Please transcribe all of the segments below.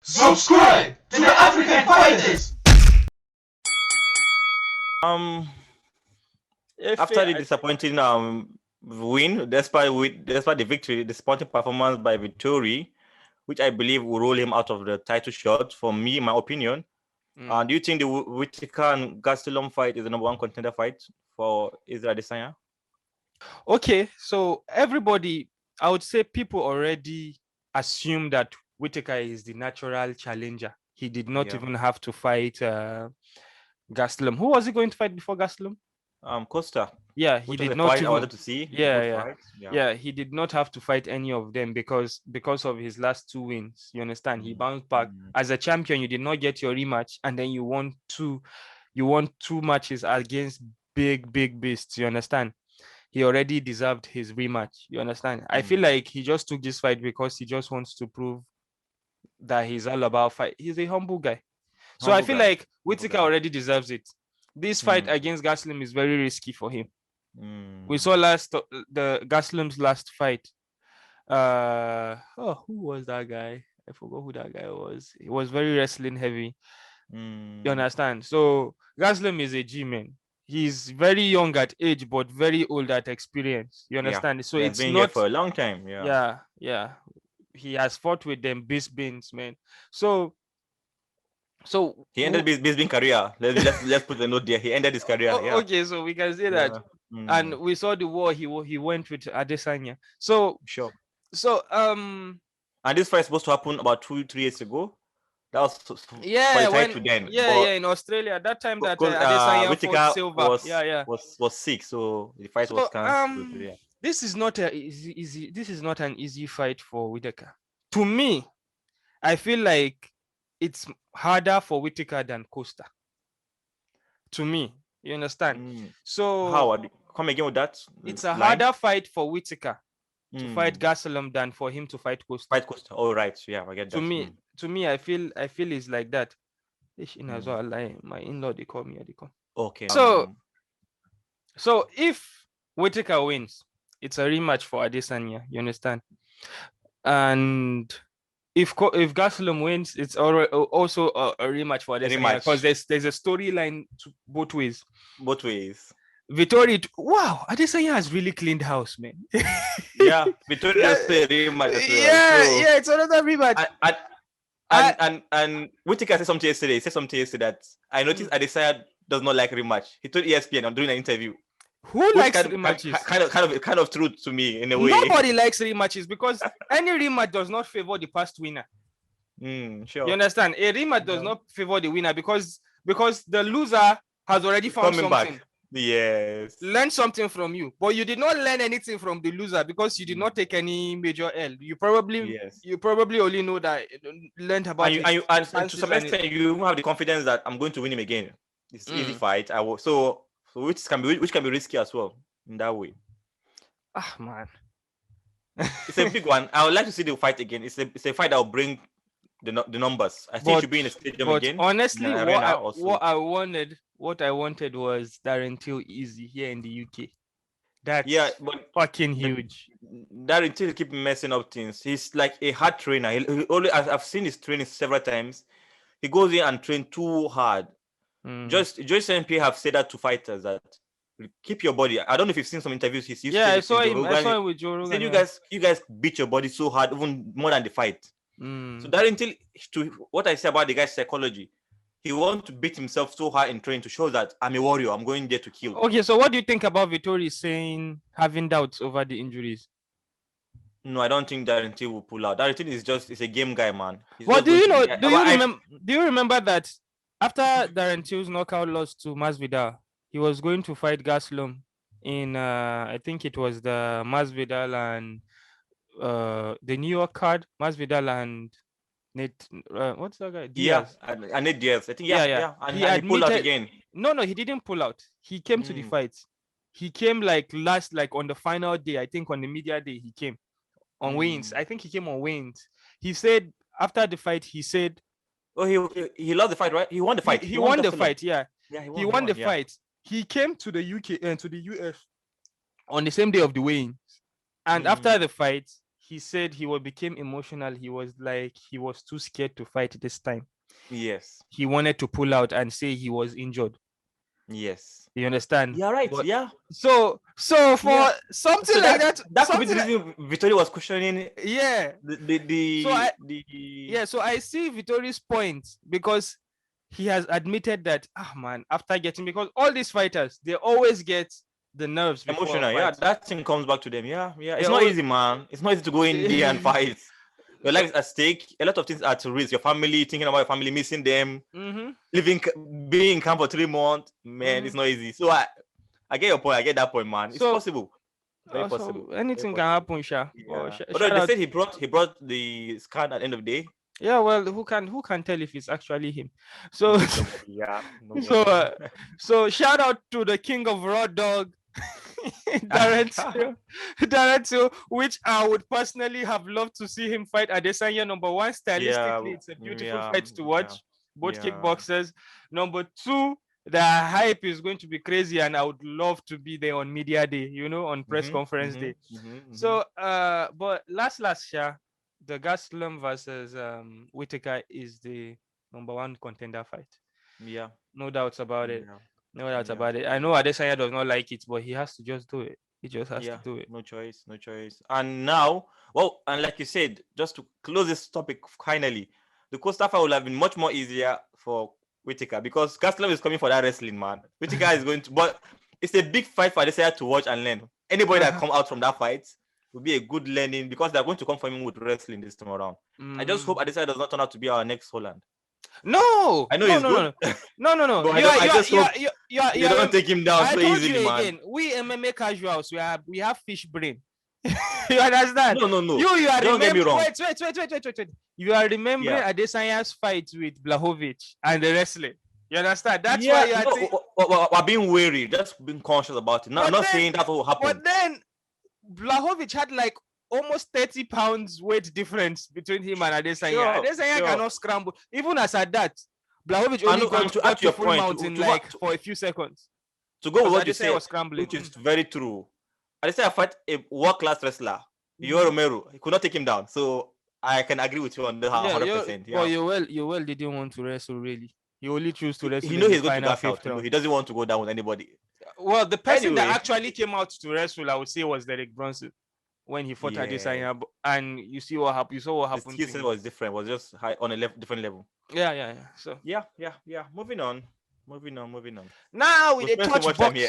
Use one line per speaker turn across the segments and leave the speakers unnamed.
Subscribe to the African Fighters.
After the disappointing win, despite the victory, disappointing performance by Vettori, which I believe will roll him out of the title shot. For me, my opinion. Do you think the Whittaker and Gastelum fight is the number one contender fight for Israel Adesanya?
Okay, so everybody, I would say people already assume that Whittaker is the natural challenger. He did not even have to fight Gastelum. Who was he going to fight before Gastelum?
Costa.
Yeah, he did not.
I wanted to see.
Yeah, he did not have to fight any of them because of his last two wins. You understand? He bounced back as a champion. You did not get your rematch, and then you won two matches against big beasts. You understand? He already deserved his rematch. You understand? I feel like he just took this fight because he just wants to prove that he's all about fight. He's a humble guy. So I feel like Whittaker already deserves it. This fight against Gastelum is very risky for him. We saw the Gastelum's last fight. Who was that guy? I forgot who that guy was. He was very wrestling heavy. You understand? So Gastelum is a G-man. He's very young at age, but very old at experience. You understand?
Yeah.
So
it's been here for a long time.
Yeah. He has fought with them beast bins, man. So
he ended his been career. Let's put the note there. He ended his career.
Okay, so we can say that. And we saw the war he went with Adesanya. So
sure.
So
and this fight was supposed to happen about 2-3 years ago. That was
in Australia. That time that Adesanya fought Silva.
Was sick, so the fight was cancelled.
This is not an easy fight for Whittaker. To me, I feel like it's harder for Whittaker than Costa. To me, you understand? So
how come again with that?
It's a harder fight for Whittaker to fight Gastelum than for him to fight Costa.
Oh right, yeah, I get that.
To me, I feel it's like that. My in-law they call me.
Okay.
So if Whittaker wins, it's a rematch for Adesanya. You understand? And if Gastelum wins, it's also a rematch for Adesanya because there's a storyline both ways. Vettori, wow, Adesanya has really cleaned house, man.
Yeah, Vettori has a rematch as well.
Yeah, it's another rematch.
And Whittaker said something yesterday. He said something yesterday that I noticed Adesanya does not like rematch. He told ESPN I'm doing an interview.
Who likes rematches?
Kind of true to me in a way.
Nobody likes rematches because any rematch does not favor the past winner.
Sure.
You understand? A rematch does not favor the winner because the loser has already found something.
Back. Yes.
Learn something from you, but you did not learn anything from the loser because you did not take any major L. You probably only know that learned about
and to some extent you have the confidence that I'm going to win him again. It's an easy fight. So which can be risky as well in that way.
Man,
it's a big one. I would like to see the fight again. It's a fight that will bring the numbers. I think it should be in a stadium again.
Honestly, what I wanted was Darren Till easy here in the UK. That's fucking huge.
Darren Till keep messing up things. He's like a hard trainer. He always, I've seen his training several times. He goes in and train too hard. Joyce MP have said that to fighters that keep your body. I don't know if you've seen some interviews.
I saw him with Joe Rogan.
You guys beat your body so hard, even more than the fight. So that until what I say about the guy's psychology, he wants to beat himself so hard in training to show that I'm a warrior. I'm going there to kill.
Okay, so what do you think about Vettori having doubts over the injuries?
No, I don't think Darren Till will pull out. Darren Till is a game guy, man.
Do you remember that after Darren Till's knockout loss to Masvidal, he was going to fight Gastelum in I think it was the Masvidal and the New York card, Masvidal and Nate, what's that guy? Diaz.
Yeah, and Nate Diaz. I think And he pulled out again.
No, he didn't pull out. He came to the fight. He came like on the final day. I think on the media day he came on weigh-ins. I think he came on weigh-ins. He said after the fight, he said,
"Oh, he lost the fight, right? He won the fight.
He won the fight. Yeah, he won the fight. He came to the UK and to the US on the same day of the weigh-ins, and after the fight, he said became emotional. He was like he was too scared to fight this time.
Yes.
He wanted to pull out and say he was injured.
Yes.
You understand?
Yeah, right.
But,
yeah.
So for something like that,
that could be the reason Vettori was questioning.
Yeah. So I see Vettori's point, because he has admitted that after getting, because all these fighters, they always get the nerves
emotional. Yeah, that thing comes back to them. Yeah. It's not easy, man. It's not easy to go in there and fight. Your life is at stake. A lot of things are to risk. Your family, thinking about your family, missing them, being in camp for 3 months, man, it's not easy. So I get your point. I get that point, man. It's possible. Very possible.
So anything can happen, Sha.
Yeah. Although they said he brought the scan at the end of the day.
Yeah, well, who can tell if it's actually him? So so shout out to the king of raw dog, Director, which I would personally have loved to see him fight Adesanya. Number one, stylistically, it's a beautiful fight to watch. Both kickboxers. Number two, the hype is going to be crazy, and I would love to be there on media day, on press conference day. So, but last, Sha, the Gastelum versus Whittaker is the number one contender fight.
Yeah.
No doubts about it. No doubts about it. I know Adesanya does not like it, but he has to just do it. He just has to do it.
No choice. And now, and like you said, just to close this topic finally, the Costa fight will have been much more easier for Whittaker, because Gastelum is coming for that wrestling, man. Whittaker is going to, but it's a big fight for Adesanya to watch and learn. Anybody that come out from that fight will be a good learning, because they're going to come for him with wrestling this time around. I just hope Adesanya does not turn out to be our next Holland.
No,
I know he's good.
No.
I just hope you don't take him down so easily, man.
Again, we MMA casuals, we have fish brain. You understand?
No.
You are
don't get me wrong.
Wait. You are remembering Adesanya's fight with Blachowicz and the wrestling. You understand? That's why you are
we're being wary, just being conscious about it. Not saying that will happen.
But then Blachowicz had like almost 30 pounds weight difference between him and Adesanya. Adesanya cannot scramble. Even as at that, Blachowicz only got to full mount in for a few seconds.
To go with what you
said,
which is very true. Adesanya fight a world-class wrestler, Yoel Romero. He could not take him down. So I can agree with you on that 100%.
Well, Yoel didn't want to wrestle, really. He only chose to wrestle.
He knows he's going to back out. He doesn't want to go down with anybody.
Well, the person that actually came out to wrestle, I would say, was Derek Brunson when he fought Adesanya. And you see what happened. You saw what happened.
The skill set was different. It was just high on a different level.
Yeah. So
Moving on.
Now we touch boxing.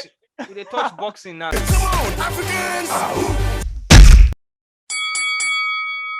We touch boxing now.
Come on, Africans!